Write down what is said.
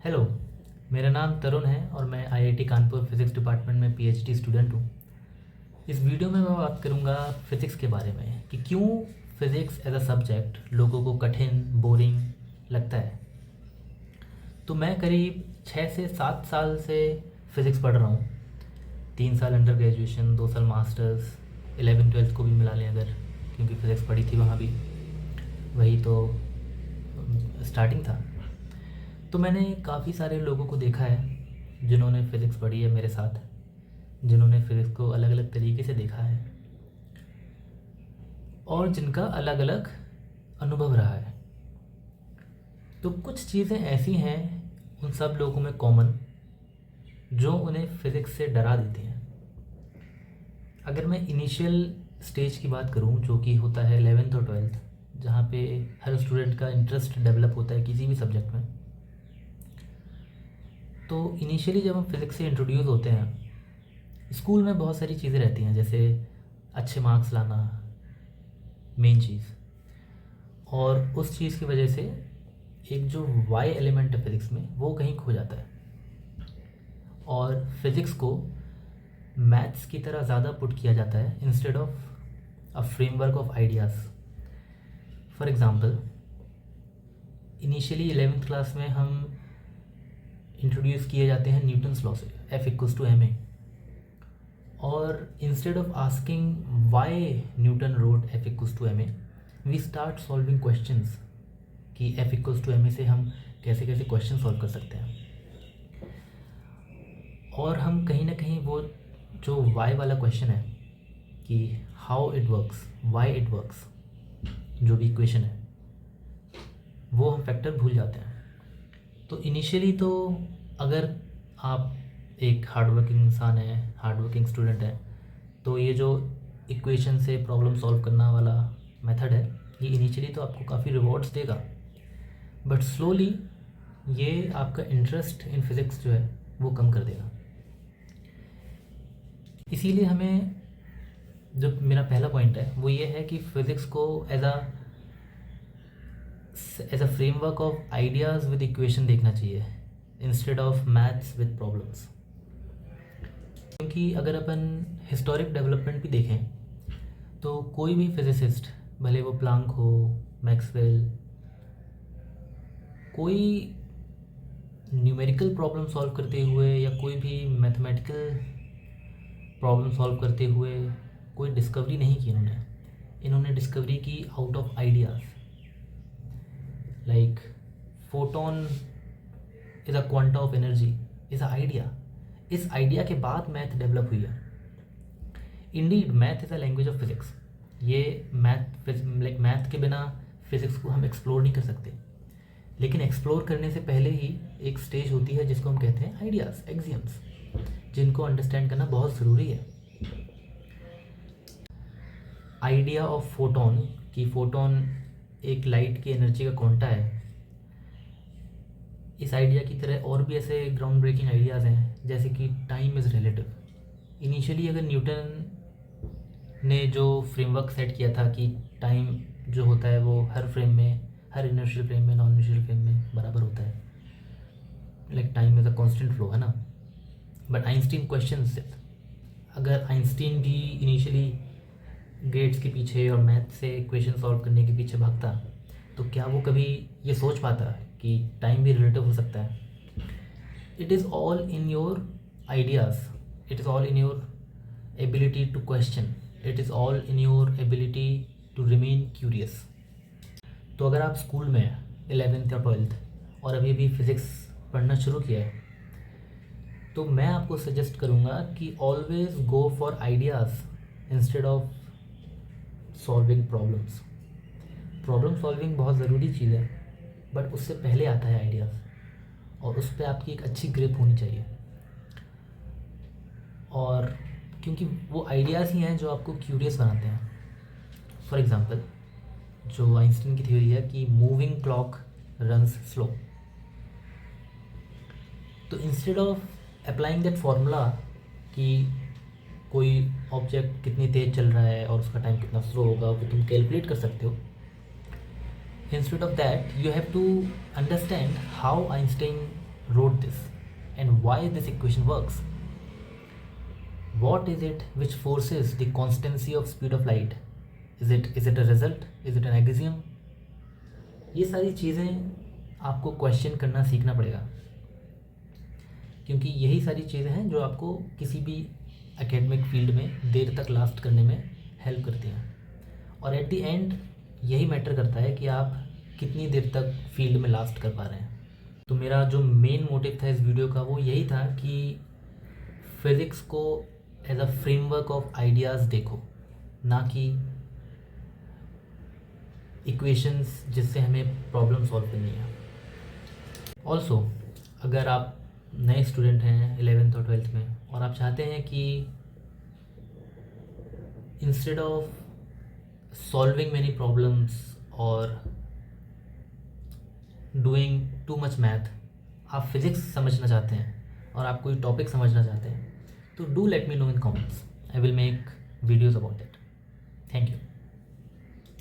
Hello, मेरा नाम तरुण है और मैं आईआईटी कानपुर फिज़िक्स डिपार्टमेंट में पीएचडी स्टूडेंट हूँ। इस वीडियो में मैं बात करूँगा फ़िज़िक्स के बारे में कि क्यों फ़िज़िक्स एज अ सब्जेक्ट लोगों को कठिन, बोरिंग लगता है। तो मैं करीब 6 से 7 साल से फ़िज़िक्स पढ़ रहा हूँ। 3 साल अंडर ग्रेजुएशन, 2 साल मास्टर्स, 11th-12th को भी मिला लें अगर, क्योंकि फ़िज़िक्स पढ़ी थी वहाँ भी, वही तो स्टार्टिंग था। तो मैंने काफ़ी सारे लोगों को देखा है जिन्होंने फ़िज़िक्स पढ़ी है मेरे साथ, जिन्होंने फ़िज़िक्स को अलग अलग तरीके से देखा है और जिनका अलग अलग अनुभव रहा है। तो कुछ चीज़ें ऐसी हैं उन सब लोगों में कॉमन जो उन्हें फ़िज़िक्स से डरा देती हैं। अगर मैं इनिशियल स्टेज की बात करूं, जो कि होता है 11th और 12th, जहाँ पे हर स्टूडेंट का इंटरेस्ट डेवलप होता है किसी भी सब्जेक्ट में, तो इनिशियली जब हम फिज़िक्स से इंट्रोड्यूस होते हैं, स्कूल में बहुत सारी चीज़ें रहती हैं, जैसे अच्छे मार्क्स लाना मेन चीज़, और उस चीज़ की वजह से एक जो वाई एलिमेंट है फिज़िक्स में वो कहीं खो जाता है और फिज़िक्स को मैथ्स की तरह ज़्यादा पुट किया जाता है instead of a framework of ideas. For example, initially 11th class में हम इंट्रोड्यूस किए जाते हैं न्यूटन्स लॉ से, F=ma, और instead of asking why Newton wrote F=ma, we start solving questions कि F=ma से हम कैसे कैसे क्वेश्चन सॉल्व कर सकते हैं। और हम कहीं ना कहीं वो जो वाई वाला क्वेश्चन है कि how it works, why it works, जो भी इक्वेशन है, वो हम फैक्टर भूल जाते हैं। तो इनिशियली तो अगर आप एक हार्डवर्किंग इंसान है, हार्डवर्किंग स्टूडेंट है, तो ये जो इक्वेशन से प्रॉब्लम सॉल्व करना वाला मेथड है, ये इनिशियली तो आपको काफ़ी रिवॉर्ड्स देगा, बट स्लोली ये आपका इंटरेस्ट इन फिज़िक्स जो है वो कम कर देगा। इसीलिए हमें, जो मेरा पहला पॉइंट है वो ये है कि फ़िज़िक्स को as a framework of ideas with equation देखना चाहिए instead of maths with problems. क्योंकि अगर अपन हिस्टोरिक डेवलपमेंट भी देखें तो कोई भी फिजिसिस्ट, भले वो प्लांक हो, मैक्सवेल, कोई न्यूमेरिकल प्रॉब्लम सॉल्व करते हुए या कोई भी मैथमेटिकल प्रॉब्लम सॉल्व करते हुए कोई डिस्कवरी नहीं की इन्होंने डिस्कवरी की out of ideas. Like photon is a quanta of energy, is a idea. इस आइडिया के बाद मैथ डेवलप हुई है। Indeed math is a language of physics. ये मैथ के बिना फिज़िक्स को हम एक्सप्लोर नहीं कर सकते, लेकिन एक्सप्लोर करने से पहले ही एक स्टेज होती है जिसको हम कहते हैं आइडियाज़, एक्सियम्स, जिनको अंडरस्टैंड करना बहुत ज़रूरी है। आइडिया ऑफ फोटोन, कि फोटोन एक लाइट की एनर्जी का क्वांटा है, इस आइडिया की तरह और भी ऐसे ग्राउंड ब्रेकिंग आइडियाज़ हैं, जैसे कि टाइम इज़ रिलेटिव। इनिशियली अगर न्यूटन ने जो फ्रेमवर्क सेट किया था कि टाइम जो होता है वो हर फ्रेम में, हर इनर्शियल फ्रेम में, नॉन इनर्शियल फ्रेम में बराबर होता है, like time is a constant flow, है ना। बट आइंस्टीन क्वेश्चन, अगर आइंस्टीन भी इनिशियली ग्रेड्स के पीछे और मैथ से इक्वेशन सॉल्व करने के पीछे भागता, तो क्या वो कभी ये सोच पाता कि टाइम भी रिलेटिव हो सकता है? It is all in your ideas, it is all in your ability to question, it is all in your ability to remain curious. तो अगर आप स्कूल में 11th या 12th और अभी भी फिज़िक्स पढ़ना शुरू किया है, तो मैं आपको सजेस्ट करूँगा कि always go for ideas instead of solving problems. Problem solving बहुत ज़रूरी चीज़ है, बट उससे पहले आता है आइडियाज़, और उस पर आपकी एक अच्छी ग्रिप होनी चाहिए। और क्योंकि वो आइडियाज़ ही हैं जो आपको क्यूरियस बनाते हैं। फॉर एग्ज़ाम्पल, जो आइंस्टीन की थ्योरी है कि मूविंग क्लॉक रन्स स्लो, तो instead of applying that formula कि कोई ऑब्जेक्ट कितनी तेज़ चल रहा है और उसका टाइम कितना स्लो होगा, वो तुम कैलकुलेट कर सकते हो। Instead of that, you have to understand how Einstein wrote this and why this equation works. What is it which forces the constancy of speed of light? Is it a result? Is it an axiom? ये सारी चीज़ें आपको question करना सीखना पड़ेगा, क्योंकि यही सारी चीज़ें हैं जो आपको किसी भी एकेडमिक फील्ड में देर तक लास्ट करने में हेल्प करती हैं। और एट द एंड यही मैटर करता है कि आप कितनी देर तक फील्ड में लास्ट कर पा रहे हैं। तो मेरा जो मेन मोटिव था इस वीडियो का वो यही था कि फिज़िक्स को as a framework of ideas देखो, ना कि इक्वेशंस जिससे हमें प्रॉब्लम सॉल्व करनी है। ऑल्सो अगर आप नए स्टूडेंट हैं 11th और 12th में और आप चाहते हैं कि instead of solving many problems और डूइंग टू मच मैथ आप फिज़िक्स समझना चाहते हैं और आप कोई टॉपिक समझना चाहते हैं, तो do let me know in comments. I will make videos about that. Thank you.